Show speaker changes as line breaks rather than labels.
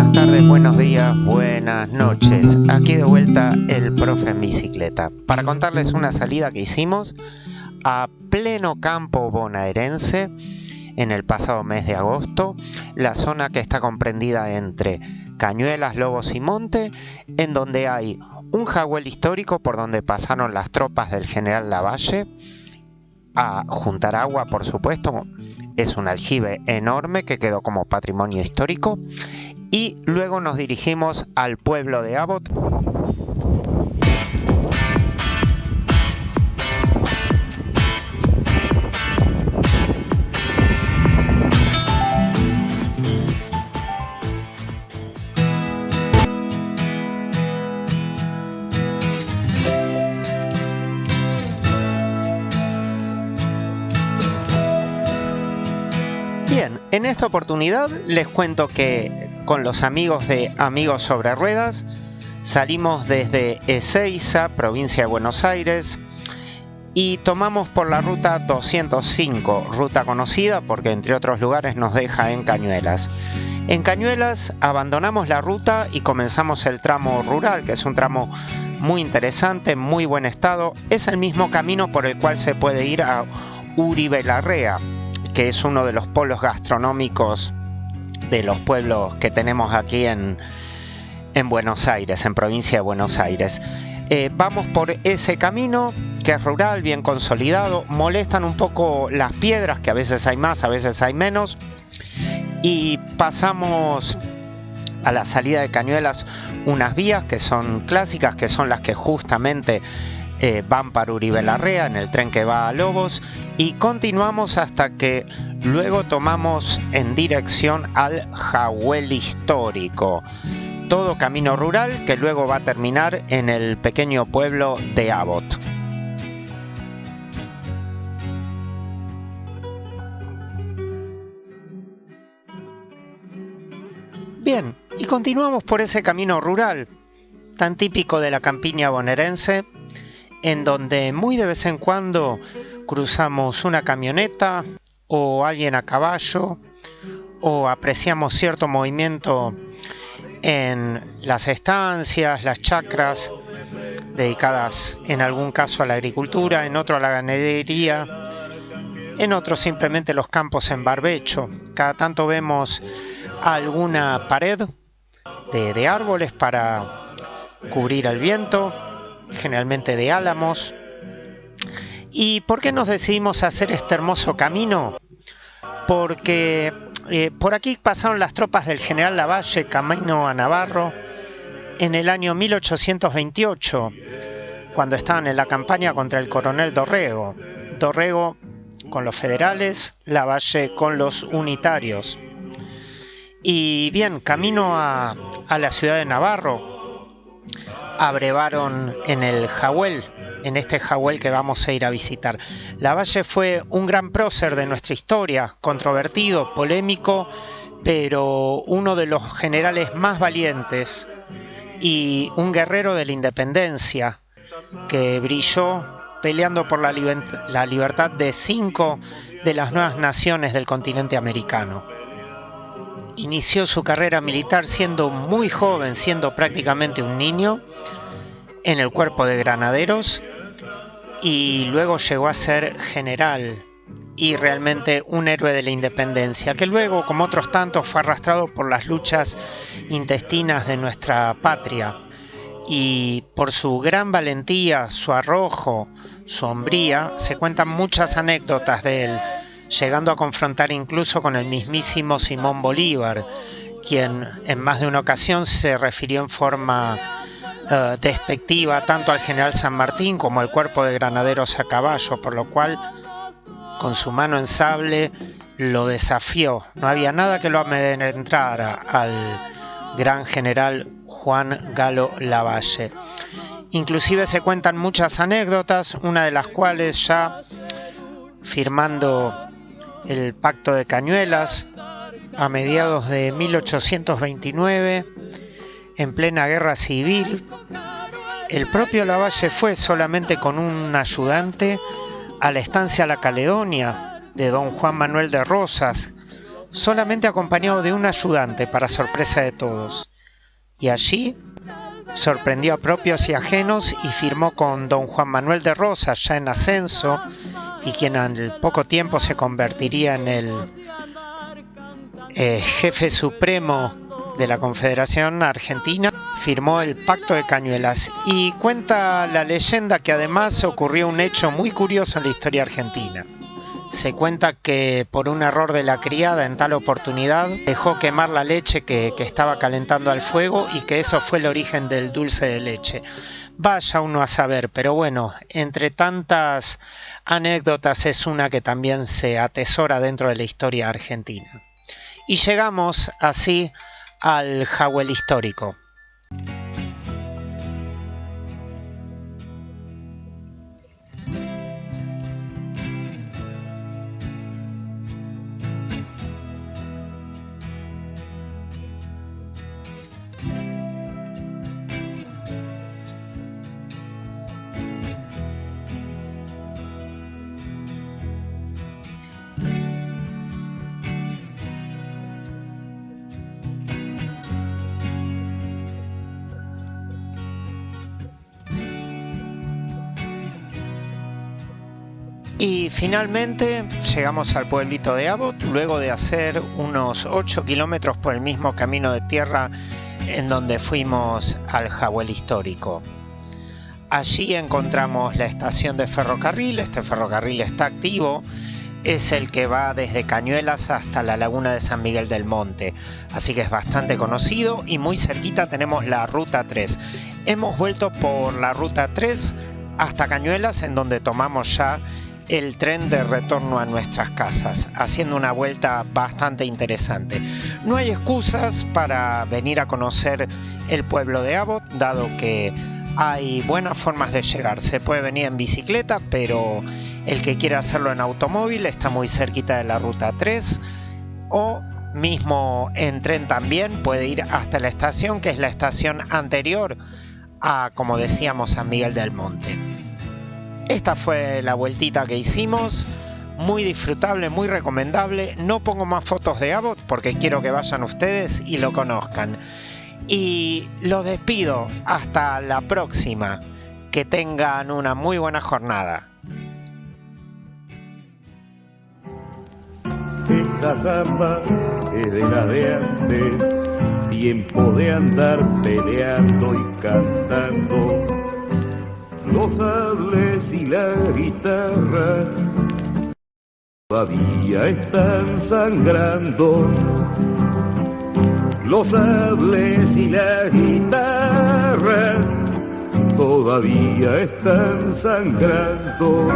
buenas tardes, buenos días, buenas noches. Aquí de vuelta el profe en bicicleta para contarles una salida que hicimos a pleno campo bonaerense en el pasado mes de agosto, la zona que está comprendida entre Cañuelas, Lobos y Monte, en donde hay un jaguel histórico por donde pasaron las tropas del general Lavalle a juntar agua, por supuesto. Es un aljibe enorme que quedó como patrimonio histórico. Y luego nos dirigimos al pueblo de Abot. Bien, en esta oportunidad les cuento que con los amigos de Amigos sobre Ruedas salimos desde Ezeiza, provincia de Buenos Aires, y tomamos por la ruta 205, ruta conocida porque entre otros lugares nos deja en Cañuelas. En Cañuelas abandonamos la ruta y comenzamos el tramo rural, que es un tramo muy interesante, muy buen estado. Es el mismo camino por el cual se puede ir a Uribe Larrea, que es uno de los polos gastronómicos de los pueblos que tenemos aquí en Buenos Aires, en provincia de Buenos Aires. Vamos por ese camino que es rural, bien consolidado. Molestan un poco las piedras, que a veces hay más, a veces hay menos. Y pasamos a la salida de Cañuelas unas vías que son clásicas, que son las que justamente van para Uribe Larrea en el tren que va a Lobos, y continuamos hasta que luego tomamos en dirección al jaguel histórico. Todo camino rural que luego va a terminar en el pequeño pueblo de Abot. Bien, y continuamos por ese camino rural, tan típico de la campiña bonaerense, en donde muy de vez en cuando cruzamos una camioneta o alguien a caballo, o apreciamos cierto movimiento en las estancias, las chacras, dedicadas en algún caso a la agricultura, en otro a la ganadería, en otro simplemente los campos en barbecho. Cada tanto vemos alguna pared de árboles para cubrir el viento, generalmente de álamos. ¿Y por qué nos decidimos hacer este hermoso camino? Porque por aquí pasaron las tropas del general Lavalle camino a Navarro en el año 1828, cuando estaban en la campaña contra el coronel Dorrego. Dorrego con los federales, Lavalle con los unitarios. Y bien, camino a la ciudad de Navarro, abrevaron en el jaguel, en este jaguel que vamos a ir a visitar. Lavalle fue un gran prócer de nuestra historia, controvertido, polémico, pero uno de los generales más valientes y un guerrero de la independencia que brilló peleando por la libertad de 5 de las nuevas naciones del continente americano. Inició su carrera militar siendo muy joven, siendo prácticamente un niño, en el cuerpo de granaderos, y luego llegó a ser general y realmente un héroe de la independencia, que luego, como otros tantos, fue arrastrado por las luchas intestinas de nuestra patria. Y por su gran valentía, su arrojo, su hombría, se cuentan muchas anécdotas de él, llegando a confrontar incluso con el mismísimo Simón Bolívar, quien en más de una ocasión se refirió en forma despectiva tanto al general San Martín como al cuerpo de granaderos a caballo, por lo cual con su mano en sable lo desafió. No había nada que lo amedrentara al gran general Juan Galo Lavalle. Inclusive se cuentan muchas anécdotas, una de las cuales ya firmando el Pacto de Cañuelas a mediados de 1829, en plena guerra civil, el propio Lavalle fue solamente con un ayudante a la estancia La Caledonia de don Juan Manuel de Rosas, solamente acompañado de un ayudante para sorpresa de todos. Y allí sorprendió a propios y ajenos y firmó con don Juan Manuel de Rosas, ya en ascenso, y quien al poco tiempo se convertiría en el jefe supremo de la Confederación Argentina, firmó el Pacto de Cañuelas. Y cuenta la leyenda que además ocurrió un hecho muy curioso en la historia argentina. Se cuenta que por un error de la criada en tal oportunidad dejó quemar la leche que estaba calentando al fuego, y que eso fue el origen del dulce de leche. Vaya uno a saber, pero bueno, entre tantas anécdotas es una que también se atesora dentro de la historia argentina. Y llegamos así al Jawel histórico. Y finalmente llegamos al pueblito de Abot, luego de hacer unos 8 kilómetros por el mismo camino de tierra en donde fuimos al Jawel histórico. Allí encontramos la estación de ferrocarril. Este ferrocarril está activo, es el que va desde Cañuelas hasta la laguna de San Miguel del Monte, así que es bastante conocido. Y muy cerquita tenemos la Ruta 3. Hemos vuelto por la Ruta 3 hasta Cañuelas, en donde tomamos ya el tren de retorno a nuestras casas, haciendo una vuelta bastante interesante. No hay excusas para venir a conocer el pueblo de Abot, dado que hay buenas formas de llegar. Se puede venir en bicicleta, pero el que quiera hacerlo en automóvil está muy cerquita de la Ruta 3, o mismo en tren también puede ir hasta la estación, que es la estación anterior a, como decíamos, San Miguel del Monte. Esta fue la vueltita que hicimos, muy disfrutable, muy recomendable. No pongo más fotos de Abot porque quiero que vayan ustedes y lo conozcan. Y los despido hasta la próxima. Que tengan una muy buena jornada.
Esta samba es de la de antes, tiempo de andar peleando y cantando. Los sables y la guitarra todavía están sangrando. Los sables y las guitarras todavía están sangrando.